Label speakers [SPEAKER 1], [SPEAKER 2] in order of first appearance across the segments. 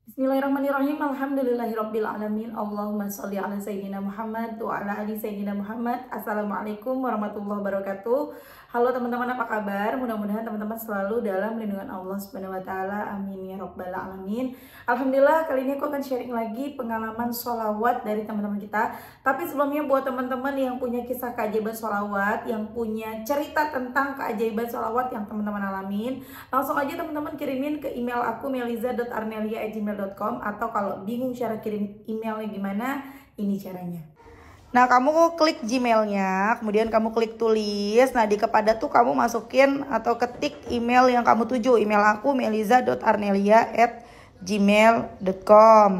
[SPEAKER 1] Bismillahirrahmanirrahim. Alhamdulillahirabbil alamin. Allahumma shalli ala sayyidina Muhammad wa ala ali sayyidina Muhammad. Assalamualaikum warahmatullahi wabarakatuh. Halo teman-teman, apa kabar? Mudah-mudahan teman-teman selalu dalam lindungan Allah Subhanahu wa taala. Amin ya rabbal alamin. Alhamdulillah, kali ini aku akan sharing lagi pengalaman sholawat dari teman-teman kita. Tapi sebelumnya buat teman-teman yang punya kisah keajaiban sholawat, yang punya cerita tentang keajaiban sholawat yang teman-teman alamin, langsung aja teman-teman kirimin ke email aku meliza.arnelia@gmail.com, atau kalau bingung cara kirim emailnya gimana, ini caranya. Nah, kamu klik Gmailnya, kemudian kamu klik tulis. Nah, di kepada tuh kamu masukin atau ketik email yang kamu tuju. Email aku meliza.arnelia@gmail.com.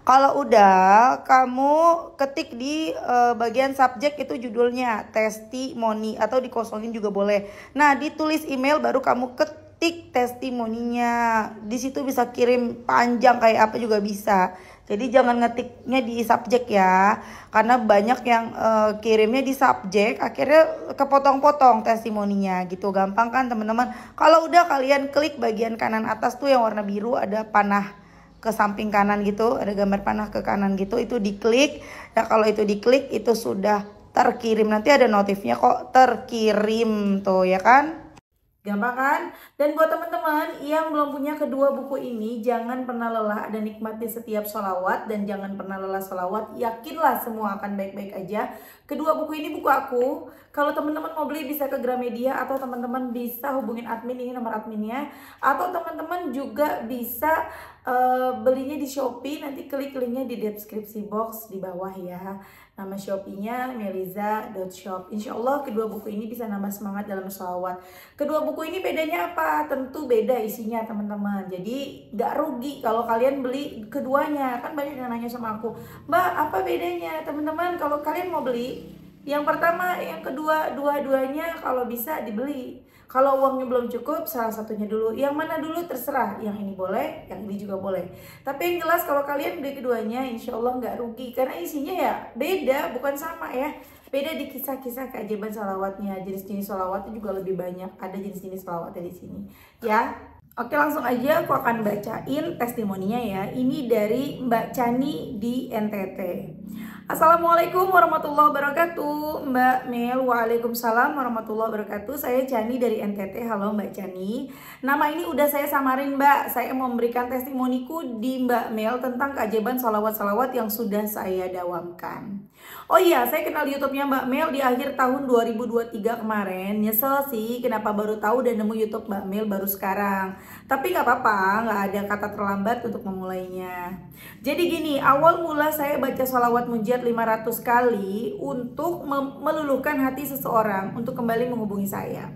[SPEAKER 1] Kalau udah, kamu ketik di bagian subjek itu judulnya testimoni, atau dikosongin juga boleh. Nah, ditulis email baru kamu ketik testimoninya. Di situ bisa kirim panjang kayak apa juga bisa. Jadi jangan ngetiknya di subjek ya, karena banyak yang kirimnya di subjek, akhirnya kepotong-potong testimoninya gitu. Gampang kan teman-teman? Kalau udah, kalian klik bagian kanan atas tuh yang warna biru, ada panah ke samping kanan gitu, ada gambar panah ke kanan gitu, itu diklik. Nah, kalau itu diklik itu sudah terkirim, nanti ada notifnya kok terkirim tuh ya kan. Gampang kan? Dan buat teman-teman yang belum punya kedua buku ini, jangan pernah lelah ada nikmati setiap sholawat, dan jangan pernah lelah sholawat. Yakinlah semua akan baik-baik aja. Kedua buku ini buku aku. Kalau teman-teman mau beli bisa ke Gramedia, atau teman-teman bisa hubungin admin, ini nomor adminnya. Atau teman-teman juga bisa belinya di Shopee, nanti klik linknya di deskripsi box di bawah ya. Nama Shopee-nya meliza.shop. Insya Allah kedua buku ini bisa nambah semangat dalam sholawat. Kedua buku ini bedanya apa? Tentu beda isinya teman-teman. Jadi gak rugi kalau kalian beli keduanya. Kan banyak yang nanya sama aku, Mbak apa bedanya? Teman-teman, kalau kalian mau beli yang pertama, yang kedua, dua-duanya kalau bisa dibeli. Kalau uangnya belum cukup, salah satunya dulu. Yang mana dulu terserah. Yang ini boleh, yang ini juga boleh. Tapi yang jelas kalau kalian beli keduanya, insya Allah nggak rugi. Karena isinya ya beda, bukan sama ya. Beda di kisah-kisah keajaiban sholawatnya. Jenis-jenis sholawatnya juga lebih banyak. Ada jenis-jenis sholawatnya di sini. Ya, oke, langsung aja aku akan bacain testimoninya ya. Ini dari Mbak Chani di NTT. Assalamualaikum warahmatullahi wabarakatuh, Mbak Mel. Waalaikumsalam warahmatullahi wabarakatuh. Saya Chani dari NTT. Halo Mbak Chani. Nama ini udah saya samarin Mbak. Saya mau memberikan testimoniku di Mbak Mel tentang keajaiban salawat-salawat yang sudah saya dawamkan. Oh iya, saya kenal YouTube-nya Mbak Mel di akhir tahun 2023 kemarin. Nyesel sih kenapa baru tahu dan nemu YouTube Mbak Mel baru sekarang. Tapi nggak apa-apa, nggak ada kata terlambat untuk memulainya. Jadi gini, awal mula saya baca sholawat munjiat 500 kali untuk meluluhkan hati seseorang untuk kembali menghubungi saya.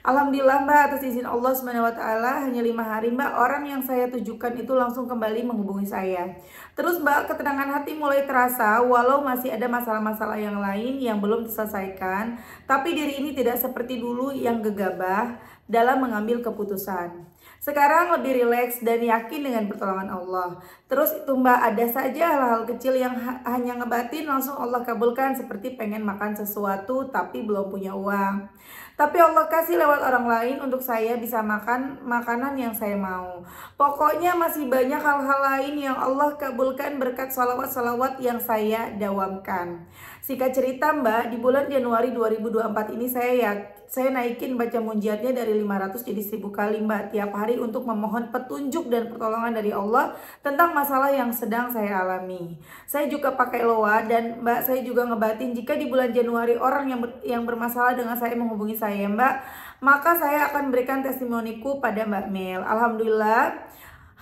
[SPEAKER 1] Alhamdulillah Mbak, atas izin Allah SWT, hanya 5 hari Mbak, orang yang saya tujukan itu langsung kembali menghubungi saya. Terus Mbak, ketenangan hati mulai terasa walau masih ada masalah-masalah yang lain yang belum diselesaikan. Tapi diri ini tidak seperti dulu yang gegabah dalam mengambil keputusan. Sekarang lebih rileks dan yakin dengan pertolongan Allah. Terus itu Mbak, ada saja hal-hal kecil yang hanya ngebatin langsung Allah kabulkan, seperti pengen makan sesuatu tapi belum punya uang. Tapi Allah kasih lewat orang lain untuk saya bisa makan makanan yang saya mau. Pokoknya masih banyak hal-hal lain yang Allah kabulkan berkat salawat-salawat yang saya dawamkan. Singkat cerita Mbak, di bulan Januari 2024 ini saya naikin baca munjiatnya dari 500 jadi 1000 kali Mbak tiap hari untuk memohon petunjuk dan pertolongan dari Allah tentang masalah yang sedang saya alami. Saya juga pakai loa, dan Mbak saya juga ngebatin jika di bulan Januari orang yang bermasalah dengan saya menghubungi saya Mbak, maka saya akan berikan testimoniku pada Mbak Mel. Alhamdulillah,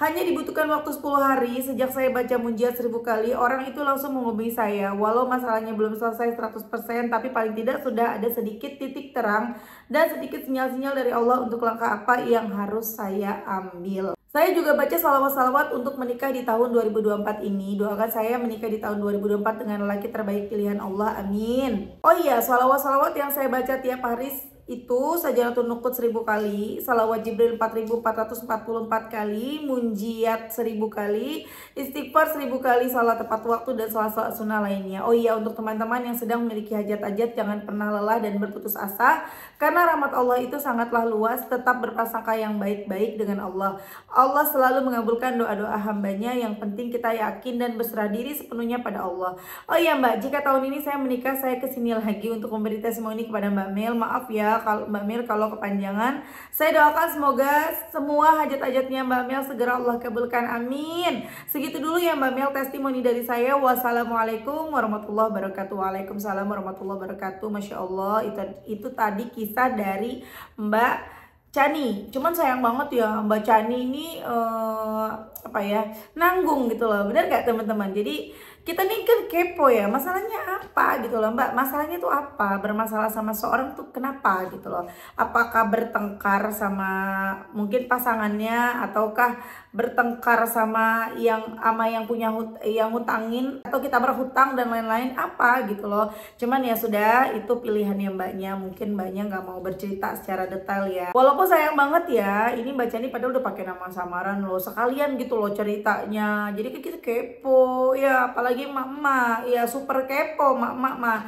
[SPEAKER 1] hanya dibutuhkan waktu 10 hari sejak saya baca munjiat 1000 kali, orang itu langsung menghubungi saya. Walau masalahnya belum selesai 100%, tapi paling tidak sudah ada sedikit titik terang dan sedikit sinyal-sinyal dari Allah untuk langkah apa yang harus saya ambil. Saya juga baca salawat-salawat untuk menikah di tahun 2024 ini. Doakan saya menikah di tahun 2024 dengan lelaki terbaik pilihan Allah. Amin. Oh iya, salawat-salawat yang saya baca tiap hari itu Sajadatun Nuqut 1000 kali, Salawat Jibril 4444 kali, Munjiat 1000 kali, Istighfar 1000 kali, salat tepat waktu, dan salat sunnah lainnya. Oh iya, untuk teman-teman yang sedang memiliki hajat-hajat, jangan pernah lelah dan berputus asa, karena rahmat Allah itu sangatlah luas. Tetap berprasangka yang baik-baik dengan Allah. Allah selalu mengabulkan doa-doa hambanya. Yang penting kita yakin dan berserah diri sepenuhnya pada Allah. Oh iya Mbak, jika tahun ini saya menikah, saya kesini lagi untuk memberi testimoni kepada Mbak Mel. Maaf ya kalau Mbak Mel kalau kepanjangan. Saya doakan semoga semua hajat-hajatnya Mbak Mel segera Allah kabulkan, amin. Segitu dulu ya Mbak Mel testimoni dari saya. Wassalamualaikum warahmatullahi wabarakatuh. Waalaikumsalam warahmatullahi wabarakatuh. Masya Allah, itu tadi kisah dari Mbak Chani. Cuman sayang banget ya Mbak Chani ini nanggung gitu loh. Bener gak teman-teman? Jadi kita nih kan kepo ya, masalahnya apa gitu loh Mbak, masalahnya tuh apa, bermasalah sama seorang tuh kenapa gitu loh, apakah bertengkar sama mungkin pasangannya, ataukah bertengkar sama yang punya yang hutangin, atau kita berhutang dan lain-lain, apa gitu loh. Cuman ya sudah, itu pilihannya Mbaknya, mungkin Mbaknya nggak mau bercerita secara detail ya. Walaupun sayang banget ya, ini Mbak Chani padahal udah pakai nama samaran loh, sekalian gitu loh ceritanya, jadi kita kepo ya, apalagi emak-emak ya, super kepo emak-emak mah.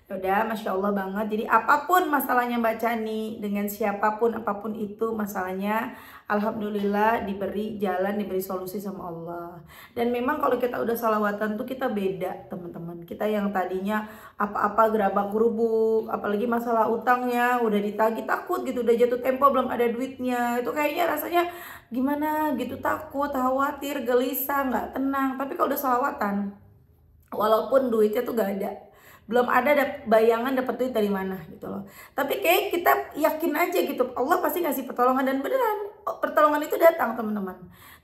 [SPEAKER 1] Udah, Masya Allah banget. Jadi apapun masalahnya Mbak Chani, dengan siapapun apapun itu masalahnya, alhamdulillah diberi jalan, diberi solusi sama Allah. Dan memang kalau kita udah salawatan tuh kita beda teman-teman. Kita yang tadinya apa-apa gerabak gerubuk, apalagi masalah utangnya udah ditagih, takut gitu, udah jatuh tempo belum ada duitnya, itu kayaknya rasanya gimana gitu, takut, khawatir, gelisah, nggak tenang. Tapi kalau udah salawatan, walaupun duitnya tuh gak ada, belum ada bayangan dapat duit dari mana gitu loh, tapi kayak kita yakin aja gitu, Allah pasti ngasih pertolongan, dan beneran pertolongan itu datang teman-teman.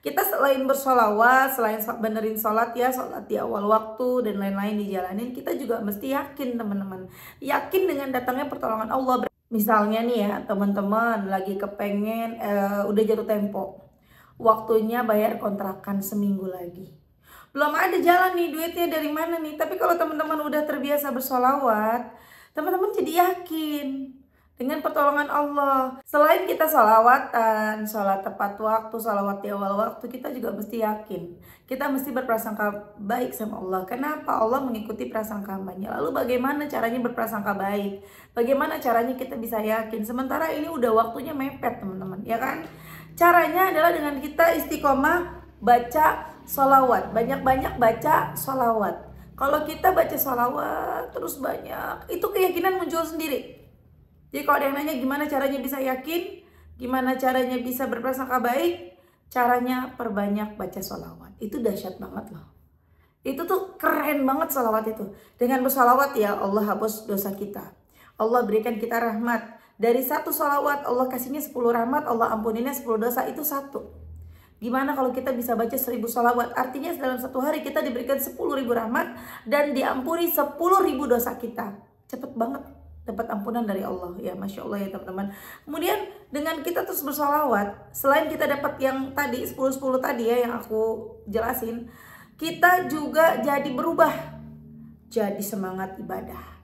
[SPEAKER 1] Kita selain bersolawat, selain benerin sholat ya, sholat di awal waktu dan lain-lain dijalanin, kita juga mesti yakin teman-teman, yakin dengan datangnya pertolongan Allah. Misalnya nih ya teman-teman, lagi kepengen udah jatuh tempo, waktunya bayar kontrakan seminggu lagi, belum ada jalan nih, duitnya dari mana nih. Tapi kalau teman-teman udah terbiasa bersolawat, teman-teman jadi yakin dengan pertolongan Allah. Selain kita solawatan, sholat tepat waktu, solawat di awal waktu, kita juga mesti yakin, kita mesti berprasangka baik sama Allah. Kenapa? Allah mengikuti prasangka hambanya. Lalu bagaimana caranya berprasangka baik? Bagaimana caranya kita bisa yakin? Sementara ini udah waktunya mepet teman-teman, ya kan? Caranya adalah dengan kita istiqomah baca sholawat, banyak-banyak baca sholawat. Kalau kita baca sholawat terus banyak, itu keyakinan muncul sendiri. Jadi kalau ada yang nanya gimana caranya bisa yakin, gimana caranya bisa berprasangka baik, caranya perbanyak baca sholawat. Itu dahsyat banget loh. Itu tuh keren banget sholawat itu. Dengan bersolawat ya Allah hapus dosa kita, Allah berikan kita rahmat. Dari satu sholawat Allah kasihnya 10 rahmat, Allah ampuninya 10 dosa, itu satu. Gimana kalau kita bisa baca 1000 sholawat? Artinya dalam satu hari kita diberikan 10.000 rahmat dan diampuni 10.000 dosa kita. Cepet banget dapat ampunan dari Allah ya, Masya Allah ya teman-teman. Kemudian dengan kita terus bersholawat, selain kita dapat yang tadi 10-10 tadi ya yang aku jelasin, kita juga jadi berubah, jadi semangat ibadah.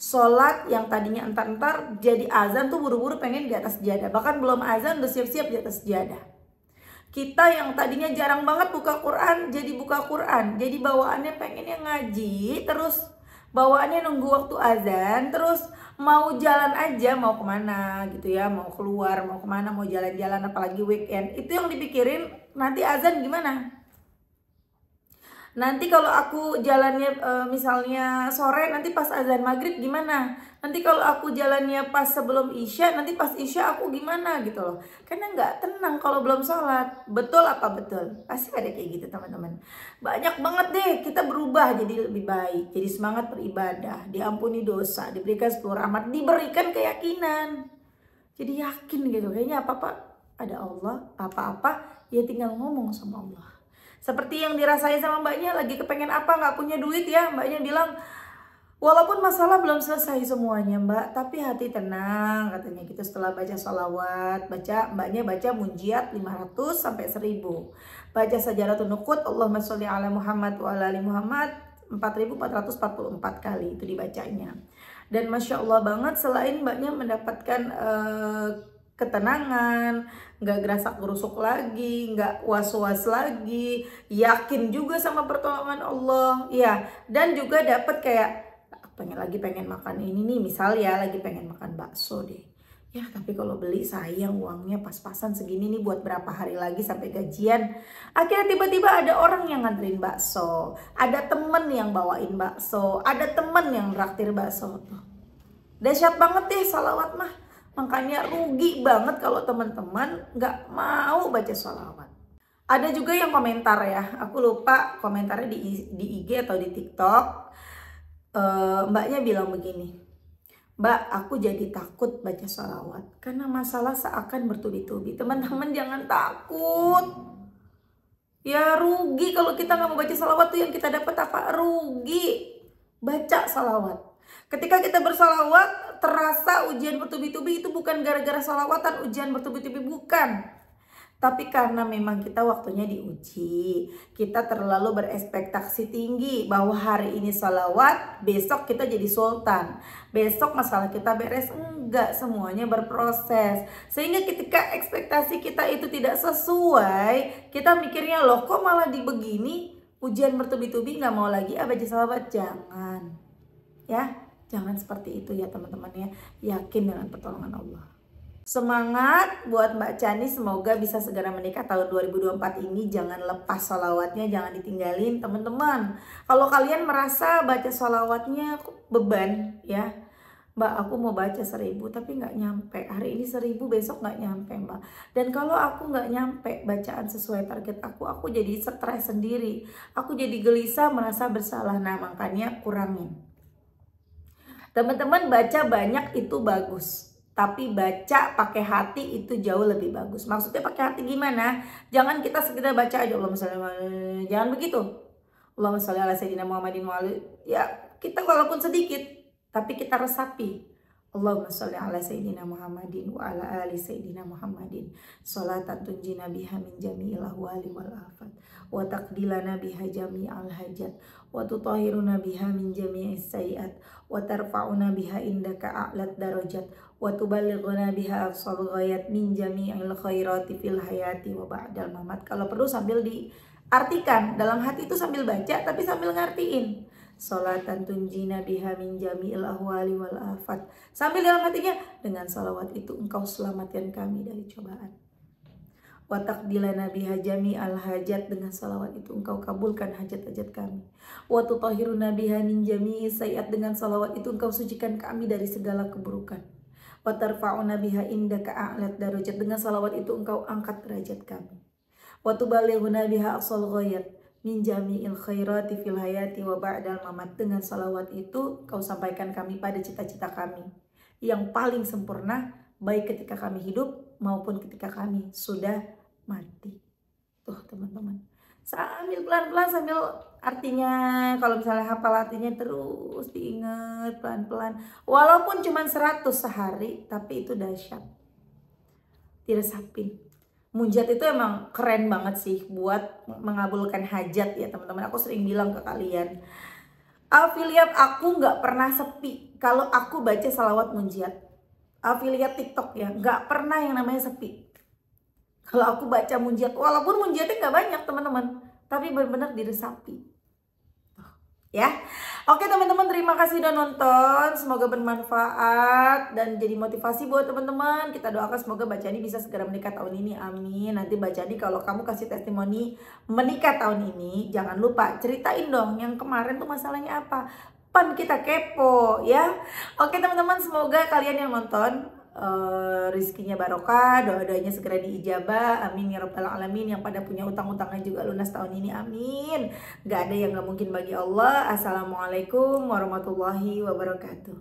[SPEAKER 1] Sholat yang tadinya entar-entar jadi azan tuh buru-buru pengen di atas sejadah, bahkan belum azan udah siap-siap di atas sejadah. Kita yang tadinya jarang banget buka Quran, jadi buka Quran. Jadi bawaannya pengennya ngaji, terus bawaannya nunggu waktu azan, terus mau jalan aja, mau kemana gitu ya, mau keluar, mau kemana, mau jalan-jalan, apalagi weekend. Itu yang dipikirin, nanti azan gimana? Nanti kalau aku jalannya misalnya sore, nanti pas azan maghrib gimana? Nanti kalau aku jalannya pas sebelum isya, nanti pas isya aku gimana gitu loh. Karena nggak tenang kalau belum sholat. Betul apa betul? Pasti ada kayak gitu teman-teman. Banyak banget deh kita berubah jadi lebih baik, jadi semangat beribadah, diampuni dosa, diberikan 10 rahmat, diberikan keyakinan. Jadi yakin gitu, kayaknya apa-apa ada Allah, apa-apa ya tinggal ngomong sama Allah. Seperti yang dirasain sama mbaknya, lagi kepengen apa, nggak punya duit ya, mbaknya bilang, walaupun masalah belum selesai semuanya mbak, tapi hati tenang katanya gitu. Setelah baca sholawat, mbaknya baca munjiat 500 sampai 1000, baca Sajadatun Nuqut Allahumma sholli ala Muhammad wa ala ali Muhammad 4444 kali itu dibacanya. Dan Masya Allah banget, selain mbaknya mendapatkan ketenangan, nggak gerasak gerusuk lagi, nggak was-was lagi, yakin juga sama pertolongan Allah ya, dan juga dapat kayak pengen makan ini nih, misal ya lagi pengen makan bakso deh ya, tapi kalau beli sayang uangnya pas-pasan segini nih buat berapa hari lagi sampai gajian. Akhirnya tiba-tiba ada orang yang nganterin bakso, ada temen yang bawain bakso, ada temen yang traktir bakso. Dahsyat banget deh salawat mah. Makanya rugi banget kalau teman-teman nggak mau baca salawat. Ada juga yang komentar ya, aku lupa komentarnya di IG atau di TikTok. Mbaknya bilang begini, Mbak, aku jadi takut baca sholawat karena masalah seakan bertubi-tubi. Teman-teman jangan takut. Ya rugi kalau kita nggak mau baca sholawat tuh yang kita dapat apa? Rugi. Baca sholawat. Ketika kita bersalawat terasa ujian bertubi-tubi, itu bukan gara-gara sholawatan ujian bertubi-tubi, bukan. Tapi karena memang kita waktunya diuji, kita terlalu berekspektasi tinggi bahwa hari ini sholawat, besok kita jadi sultan, besok masalah kita beres. Enggak, semuanya berproses. Sehingga ketika ekspektasi kita itu tidak sesuai, kita mikirnya loh kok malah begini, ujian bertubi-tubi, nggak mau lagi baca sholawat. Jangan ya, jangan seperti itu ya teman-teman ya. Yakin dengan pertolongan Allah. Semangat buat Mbak Chani, semoga bisa segera menikah tahun 2024 ini. Jangan lepas sholawatnya, jangan ditinggalin teman-teman. Kalau kalian merasa baca sholawatnya beban ya, Mbak aku mau baca 1000 tapi nggak nyampe, hari ini 1000 besok nggak nyampe Mbak. Dan kalau aku nggak nyampe bacaan sesuai target aku jadi stres sendiri, aku jadi gelisah, merasa bersalah. Nah makanya kurangin. Teman-teman, baca banyak itu bagus, tapi baca pakai hati itu jauh lebih bagus. Maksudnya pakai hati gimana? Jangan kita sekedar baca aja Allahumma sholli ala, jangan begitu. Allahumma sholli ala sayyidina Muhammadin wa ala, ya kita walaupun sedikit tapi kita resapi. Allahumma sholli ala sayyidina Muhammadin wa ala ali sayyidina Muhammadin, sholatan tunjina biha min jami'il ahwali wal afat, wa taqdilana biha jami'al hajat, wa tutahhiruna biha min jami'is sayiat, wa tarfa'una biha indaka a'lat darajat, wa tuballighuna biha aqsal ghayat min jami'il khairati fil hayati wa ba'dal mamat. Kalau perlu sambil diartikan, dalam hati itu sambil baca tapi sambil ngartiin. Sholatan tunjina biha min jami'il ahwali wal afat. Sambil dalam hatinya, dengan salawat itu engkau selamatkan kami dari cobaan. Wa taqdilana biha jami'al hajat, dengan salawat itu engkau kabulkan hajat-hajat kami. Wa tutahhiruna biha min jami'i sayiat, dengan salawat itu engkau sucikan kami dari segala keburukan. Wa tarfa'una biha indaka a'lat darajat, dengan salawat itu engkau angkat derajat kami. Wa tuballighuna biha aqsal ghayat min jami'il khairati fil hayati wa ba'dal mamat, dengan salawat itu kau sampaikan kami pada cita-cita kami yang paling sempurna, baik ketika kami hidup maupun ketika kami sudah mati. Tuh teman-teman, sambil pelan-pelan, sambil artinya, kalau misalnya hafal artinya terus diingat pelan-pelan, walaupun cuma 100 sehari, tapi itu dahsyat. Diresapin. Munjat itu emang keren banget sih buat mengabulkan hajat ya teman-teman. Aku sering bilang ke kalian, afiliat aku nggak pernah sepi kalau aku baca salawat munjat. Afiliat TikTok ya, nggak pernah yang namanya sepi kalau aku baca munjat. Walaupun munjatnya nggak banyak teman-teman, tapi benar-benar diresapi ya. Oke teman-teman, terima kasih udah nonton, semoga bermanfaat dan jadi motivasi buat teman-teman. Kita doakan semoga Mbak Chani bisa segera menikah tahun ini, amin. Nanti Mbak Chani kalau kamu kasih testimoni menikah tahun ini, jangan lupa ceritain dong yang kemarin tuh masalahnya apa, pan kita kepo ya. Oke teman-teman, semoga kalian yang nonton rizkinya barokah, doa-doanya segera diijabah, amin ya rabbal alamin. Yang pada punya utang-utangnya juga lunas tahun ini, amin. Gak ada yang gak mungkin bagi Allah. Assalamualaikum warahmatullahi wabarakatuh.